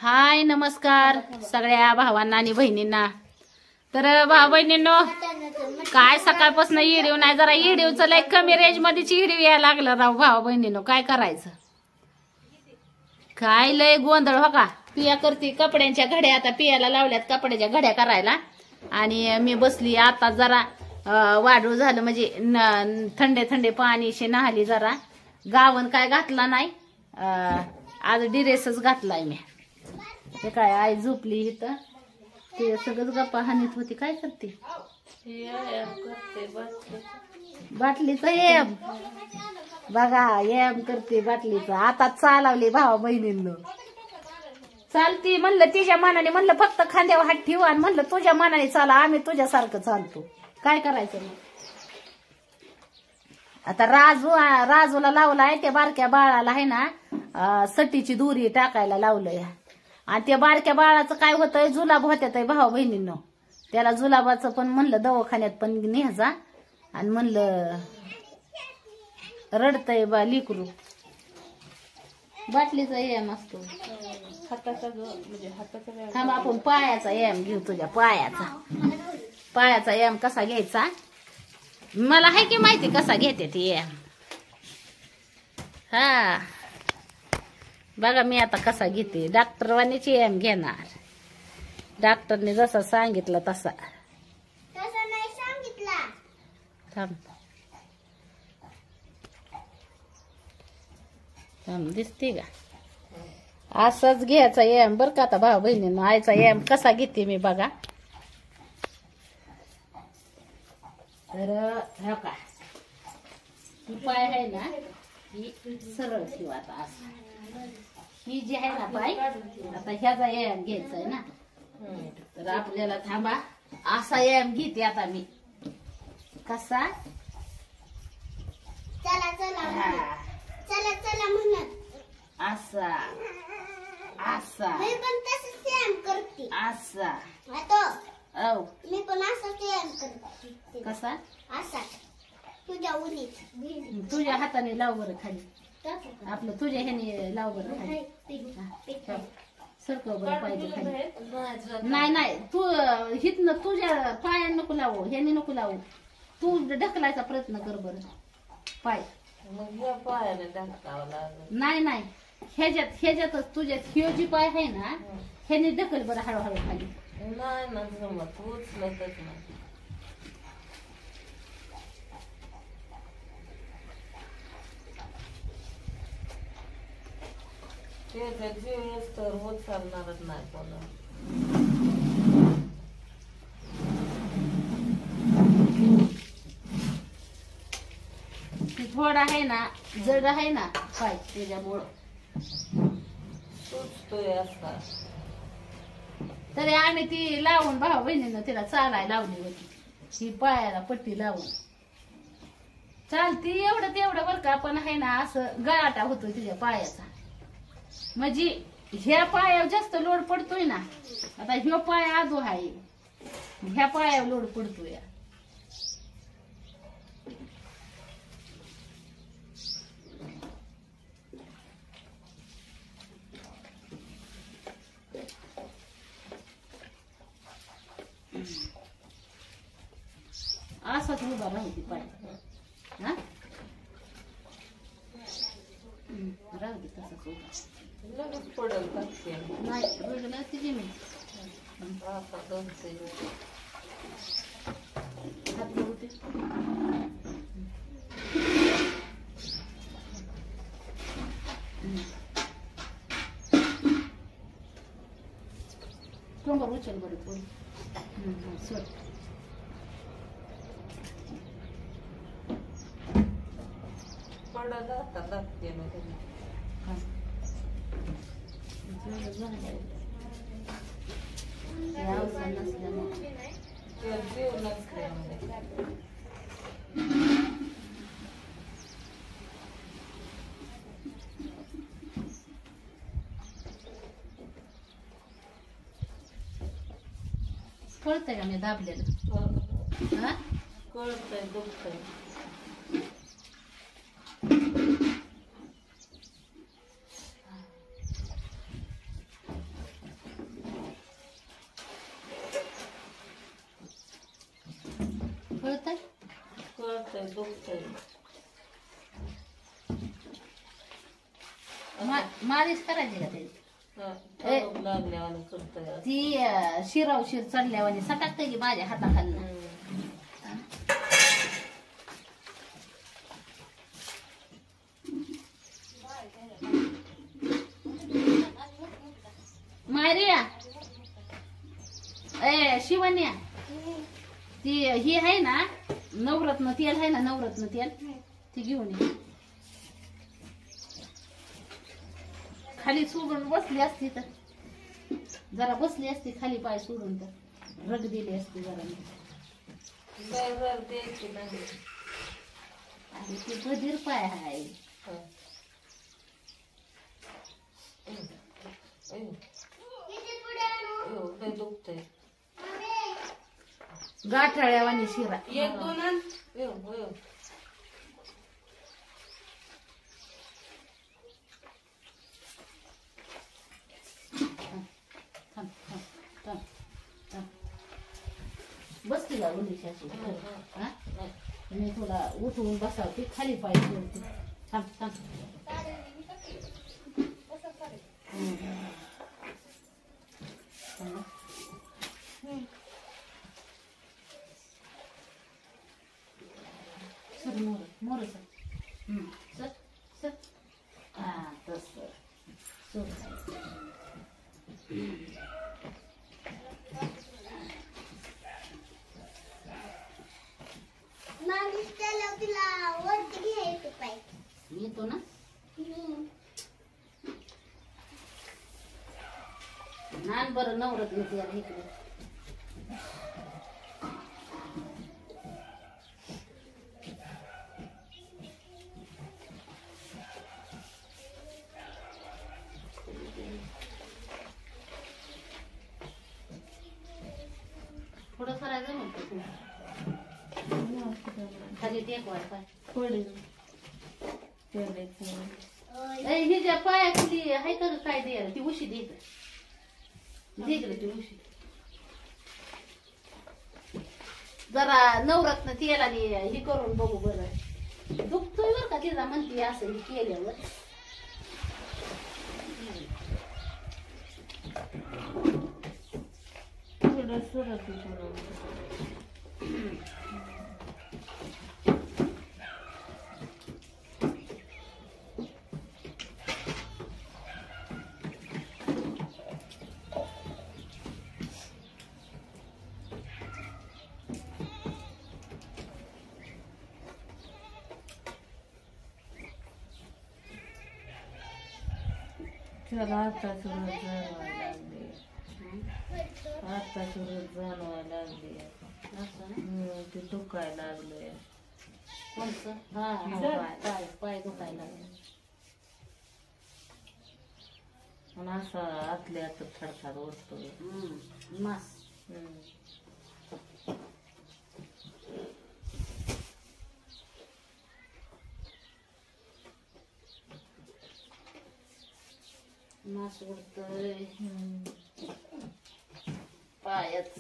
हाय नमस्कार सगळ्या भावांना आणि बहिणींना। तर भाऊ बहिणींनो, काय सकाळपासून व्हिडिओ नाही, जरा व्हिडिओचं लय कमी रेंज मध्येच व्हिडिओ यायला लागला राव भाऊ बहिणींनो, काय करायचं, काय लय गोंधळ हो का। पिया करते कपड्यांच्या घड्या, आता पियाला लावल्यात कपड्याच्या घड्या करायला, आणि मी बसली आता जरा वाढू झालं म्हणजे थंडे थंडे पाणीशी नहाली, जरा गावन काय घातला नाही, आज ड्रेसच घातलाय मी। हे काय आई झोपली इथं, ते सगळंच गप्पा हानीत होती, काय करते बाटलीचं एम बघा, एम करते बाटलीचं। आता चालवली भावा बहिणींनो, चालती म्हणलं तिच्या मनाने, म्हणलं फक्त खांद्यावर हात ठेवू, आणि म्हणलं तुझ्या मनाने चाला, आम्ही तुझ्यासारखं चालतो, काय करायचं मग। आता राजूला लावलाय, त्या बारक्या बाळाला आहे ना सटीची दोरी टाकायला लावलंय, आणि त्या बारक्या बाळाचं काय होतंय, जुलाब होत्यात भावा बहिणींनो, त्याला जुलाबाचं पण म्हणलं दवाखान्यात पण न्यायचा, आणि म्हणलं रडतय बा लिकरू। बाटलीचा एम असतो हाताचा, म्हणजे हाताचा थांब, आपण पायाचा एम घेऊ, तुझ्या पायाचा एम कसा घ्यायचा, मला आहे की माहिती कसा घेते ती एम। हा बघा मी आता कसा घेते, डॉक्टरवानीची एम घेणार, डॉक्टरने जसा सांगितलं तसा। नाही सांगितला, थांब थांब, दिसते का, असंच घ्यायचा एम बर का। आता भाऊ बहिणींनो, आईचा एम कसा घेते मी बघा। तर हा का पाय आहे ना, ही सरळ ठेवा आता, असं ही जी आहे ना पाय, आता ह्याचा एम घ्यायचा आहे ना, तर आपल्याला थांबा, असा एम घेते आता मी, कसा, चला चला चला चला म्हणत, असा असा, मी पण तसं सेम करते, असा आता औ मी पण असं सेम करते, कसा, असा तुझ्या उन्हीत, तुझ्या हाताने लाव बरं खाली, आपलं तुझ्या ह्याने लाव बरं खाली, सरकव बरं पाहिजे खाली, नाही नाही तू हितनं तुझ्या पाया नको लावू, ह्याने नको लावू, तू ढकलायचा प्रयत्न कर बरं पाय, नाही नाही ह्याच्यातच तुझ्या ह्यो जी पाय आहे ना, ह्याने ढकल बरं हळूहळू खाली, नाही ना जमत, उचलतच नाही। त्याचा जीव तर होत चालणारच नाही कोणा, थोडा आहे ना जड आहे ना पाय, त्याच्यामुळं सुचतोय असा। तरी आम्ही ती लावून भाऊ बहिणीनं तिला चालायला लावली होती, ही पायाला पट्टी लावून चालती, एवढं तेवढं बरं का, पण आहे ना असं गळाटा होतोय तिच्या पायाचा, म्हणजे ह्या पायावर जास्त लोड पडतोय ना, आता ह्यो पाय आजो आहे, ह्या पायावर लोड पडतोय, असाच उभा राहते पाय, हा राहू दे तसाच उभा, लगेच पडेल टाकते, नाही रडला तिची मी आता जमते, हात होते, टोंगर उचल बरं थोडं, सोड, पडत आता लागते ना त्याला, जीव नसल्यामुळे कळतंय का मी दाबलेलं, हा कळतंय दुखतंय, कळतंय कळतंय दुखतंय. मालिश करायची का त्याची तळप लागल्यावानी करतंय. ती शिरावशीर चढल्यावानी सटाकते की माझ्या हाताखाली. मायरिया ए शिवन्या ती ही आहे ना नवरत्न तेल आहे ना नवरत्न तेल ती घेऊन ये. खाली सोडून बसली असती तर जरा बसली असती खाली पाय सोडून तर रग दिली असती जरा मी. द्यायची नाही. आणि ती बधीर पाय आहे. किती पुढे आणू? दुखतंय. गाठाळ्यावानी शिरा. एक दोन आण. थांब थांब थांब थांब. बसती का उलिशाशी हा मी तुला उठवून बसावते खाली पाय सोडते. थांब थांब. सर मोर मोर सर सर सर हा तस सोड. मालिश केल्यावर तिला वरती घ्यायचं पाय. येतो ना नान बरं नवरत्न तेल इकडे. थोडं करायचं म्हणतो तू खाली टेकवाय पाय पडेल. हिच्या पायाखाली आहे का काय द्यायला ती उशी दे ती उशी. जरा नवरत्न तेलाने हे करून बघू बरं. दुखतोय बरं का तिला म्हणते असं हे केल्यावर. थोडं सुरत त्याला आता सुरत जाणवायला लागले. आता सुरत जाणवायला लागले. ते दुखायला लागले. कोणतं हा पाय पाय दुखायला लागले. आणि असं आतल्या आत थरथर उठतोय. मास मास उडतोय पायाच.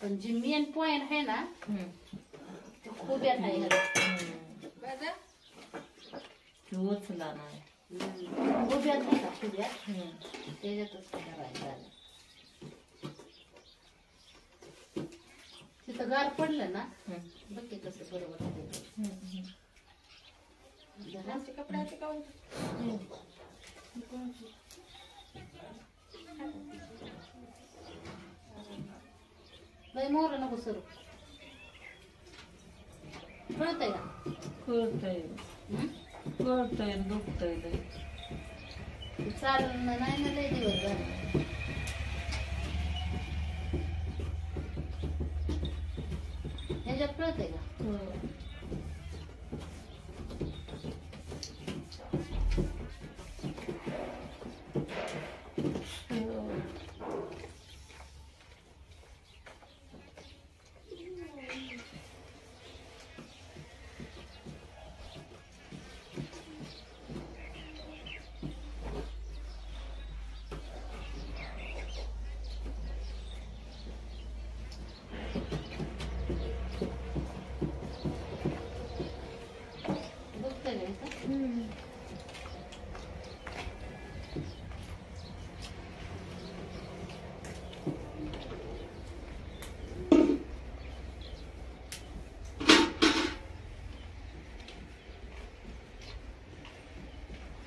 पण जी मेन पॉइंट आहे ना ते खुब्यात आहे. ते उचला नाही. खुब्यात नाही का खुब्यात त्याच्यातच करायचं. तिथं गार पडलं ना बघ की कसं बरोबर कपड्याचे लय मोर नको सरू. कळतंय का? कळतंय दुखतंय लय. चालणं नाही ना लय दिवस झाले. ह्याच्यात कळतंय का?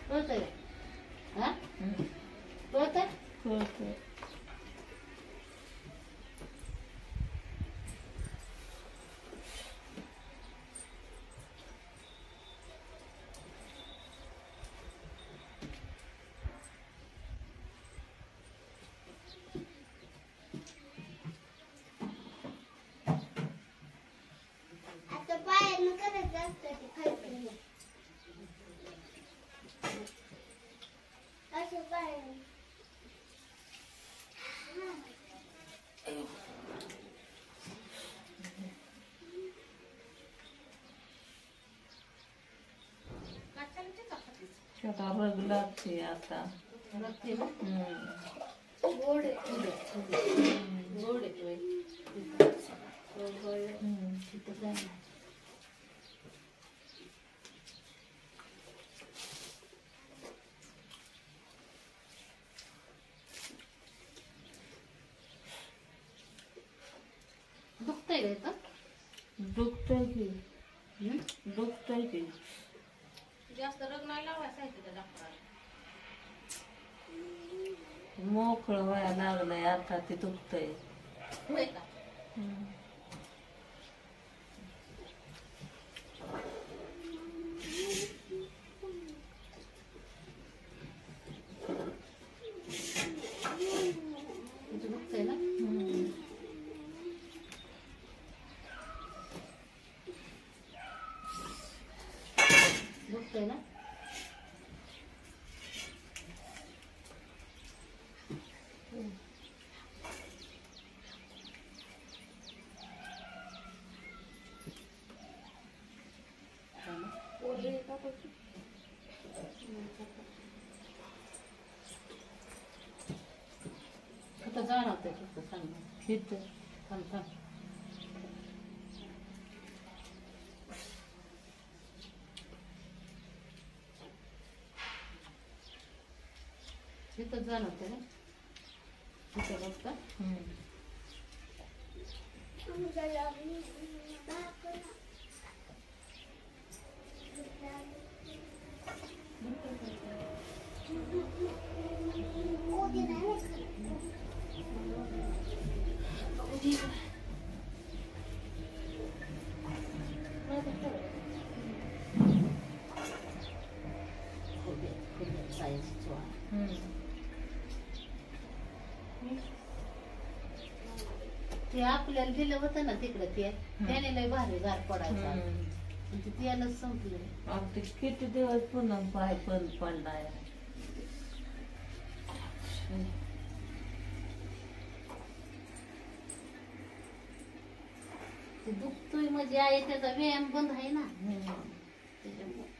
कळतंय हा कळतंय कळतंय. आता पायानं करायचं असतं ते खालचं. असं पायानं. त्याला रग लागते आता. लागते ना गोड आहे. गोड येतोय तिथं जाणार दुखतंय का इथं? दुखतंय की. जास्त रग नाही लावायचं आहे तिथं डॉक्टरांना. मोकळं व्हायला लागलंय आता ते दुखतंय. होय का तिथं दुखतंय ना दुखतंय ना कुठं जाणवतंय फक्त सांग इथं थांब थांब तिथं जाणवतंय ना तिथं बघता ते आपल्याला दिलं होतं ना तिकडं ते त्याने लय भारी गार पडायचा ते त्यालाच संपलं आता ते किती दिवस पुन्हा पाय बंद पडलाय. ते दुखतोय म्हणजे आहे त्याचा व्यायाम बंद आहे ना त्याच्यामुळे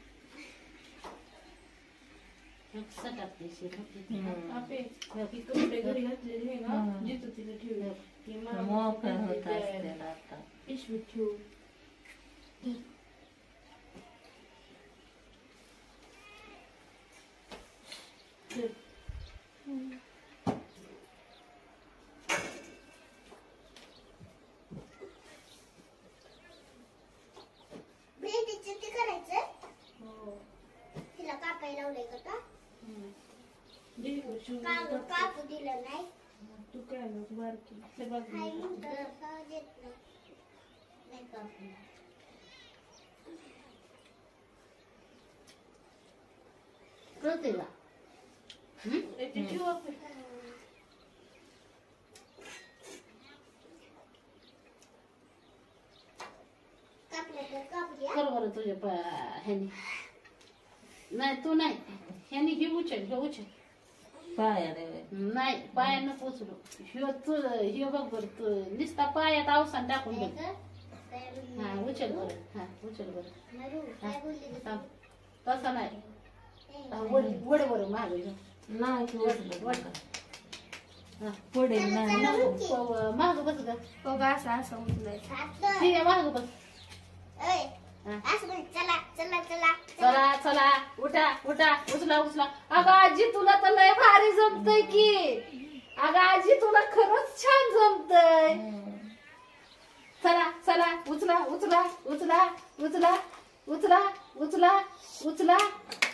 सटाकते कपडे घरी घातलेले आहे ना जिथं तिथं ठेवलं की मोकळं होत असते आता. पिशवीत ठेवू. भेंडीचं ते करायचं. तिला कापायला लावलंय का आता? कापू दिलं नाही. तू काय मग बारकी हाय म्हणतं, सहज येत नाही. नाही कापलं. कळते का ठेवू आपण. कापलं तर कापू द्या. कर बरं तुझ्या ह्यानी नाही तू नाही ह्यानी घे उचल घे उचल पायाने नाही पाया नको उचलू ह्यो तू ह्यो बघ बरं तू नुसता पायात अवसान टाकून बघ हा उचल बरं हा उचल बरं नरू, काय बोलली गं? थांब. तसा नाही हा, वड बरं महाग नाही की उचलत बघा. हा पुढे नाही महाग बस ग बघा असं असं उचलायचं. हात. ठीक आहे महाग बस ओय, असं म्हण, चला चला चला चला चला उठा उठा उचला उचला. अगं आजी तुला तर लय भारी जमतय की. अगं आजी तुला खरंच छान जमतय. चला चला उचला उचला उचला उचला उचला उचला उचला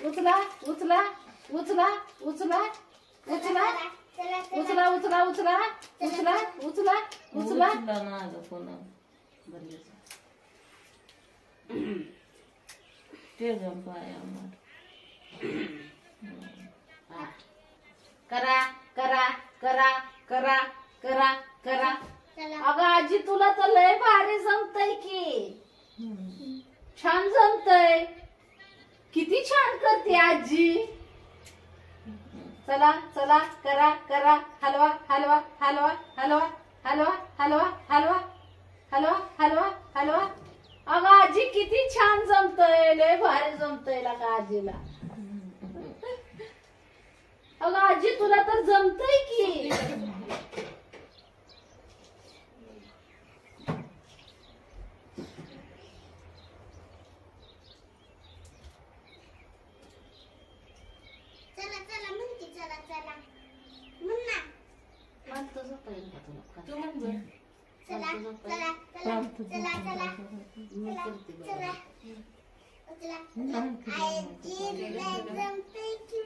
उचला उचला उचला उचला उचला चला उचला उचला उचला उचला उचला उचला. उचला ना अगं पुन्हा बरं ते गं पाय आम्हाला. हा. करा करा करा करा करा करा. चला अगं आजी तुला तर लय भारी जमतय की. छान जमतय. किती छान करते आजी. चला चला करा करा. हलवा हलवा हलवा हलवा हलवा हलवा हलवा हलवा हलवा हलवा. अगं आजी किती छान जमतय. लय भारी जमतय का आजीला. अगं आजी तुला तर जमतय की. चला चला म्हणते, चला चला म्हण ना. तू म्हण बरं. चला चला चला चला चला चला चला. आजी लय जमतंय की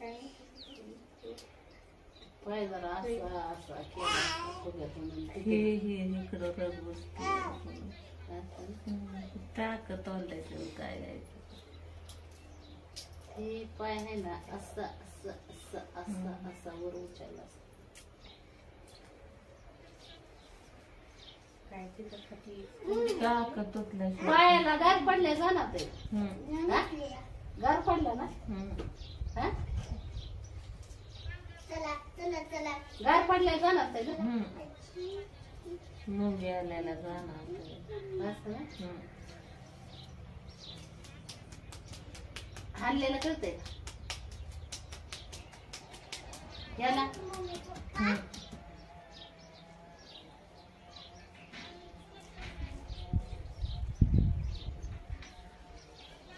बाई. पाय जरा असा असा केला फुग्यातून. हे इकडं रग बसते. टाक तोंडायचं काय जायचं. हे पाय आहे ना असं असं असं असं असा वर उचलला. टाक तुटल्या पायाला गार पडले जाणार ते. हा? गार पडला ना. हा? चला चला चला गार पडले जाणार ते ना. मुंगी आल्याला जाणार. असं ना. हाणलेलं कळतंय याला.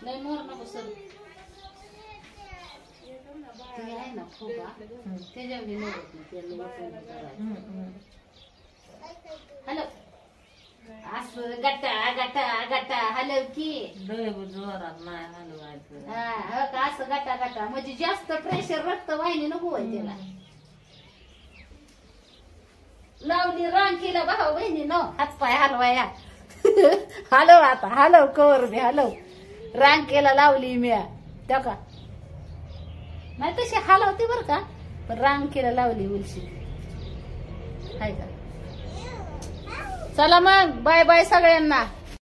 लय मोर नको सर. ते आहे ना फुगा त्याच्या मी मोरत नाही. त्याला वचन करायचं. हॅलो असं गटा गटा गटा हलव की. लय जोरात नाही हलवायचं. हा हो का असं गटा गटा म्हणजे जास्त प्रेशर रक्त वाहिनी नको होय त्याला. लावली रांकीला भाऊ बहिणी न हातपाय हलवाया. हलव आता हलव कवर बी हलव. रांकेला लावली मी त्या का नाही तशी हलवते बर का. पण रांकेला लावली उलशी हाय का. चला मग बाय बाय सगळ्यांना.